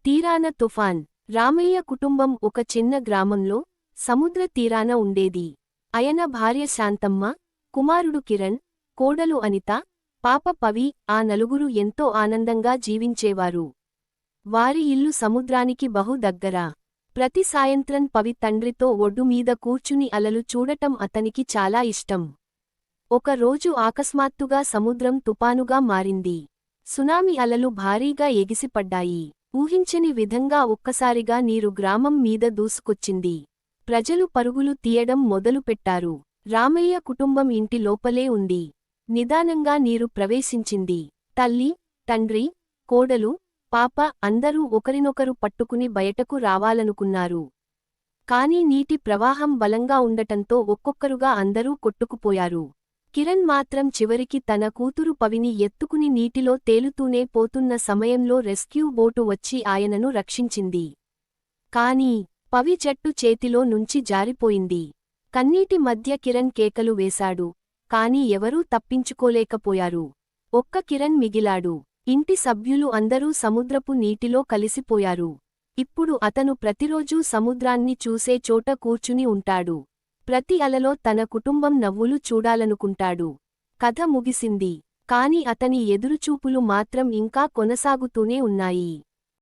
తీరాన తుఫాన్. రామయ్య కుటుంబం ఒక చిన్న గ్రామంలో సముద్ర తీరాన ఉండేది. ఆయన భార్య శాంతమ్మ, కుమారుడు కిరణ్, కోడలు అనిత, పాప పవి, ఆ నలుగురు ఎంతో ఆనందంగా జీవించేవారు. వారి ఇల్లు సముద్రానికి బహు దగ్గర. ప్రతి సాయంత్రం పవి తండ్రితో ఒడ్డుమీద కూర్చుని అలలు చూడటం అతనికి చాలా ఇష్టం. ఒక రోజు అకస్మాత్తుగా సముద్రం తుపానుగా మారింది. సునామీ అలలు భారీగా ఎగిసిపడ్డాయి. ఊహించని విధంగా ఒక్కసారిగా నీరు గ్రామం మీద దూసుకొచ్చింది. ప్రజలు పరుగులు తీయడం మొదలుపెట్టారు. రామయ్య కుటుంబం ఇంటి లోపలే ఉంది. నిదానంగా నీరు ప్రవేశించింది. తల్లి, తండ్రి, కోడలు, పాప అందరూ ఒకరినొకరు పట్టుకుని బయటకు రావాలనుకున్నారు. కాని నీటి ప్రవాహం బలంగా ఉండటంతో ఒక్కొక్కరుగా అందరూ కొట్టుకుపోయారు. కిరణ్ మాత్రం చివరికి తన కూతురు పవిని ఎత్తుకుని నీటిలో తేలుతూనే పోతున్న సమయంలో రెస్క్యూ బోటు వచ్చి ఆయనను రక్షించింది. కానీ పవి చెట్టు చేతిలో నుంచి జారిపోయింది. కన్నీటి మధ్య కిరణ్ కేకలు వేశాడు. కాని ఎవరూ తప్పించుకోలేకపోయారు. ఒక్క కిరణ్ మిగిలాడు. ఇంటి సభ్యులు అందరూ సముద్రపు నీటిలో కలిసిపోయారు. ఇప్పుడు అతను ప్రతిరోజూ సముద్రాన్ని చూసే చోట కూర్చుని ఉంటాడు. ప్రతి అలలో తన కుటుంబం నవ్వులు చూడాలనుకుంటాడు. కథ ముగిసింది. కాని అతని ఎదురుచూపులు మాత్రం ఇంకా కొనసాగుతూనే ఉన్నాయి.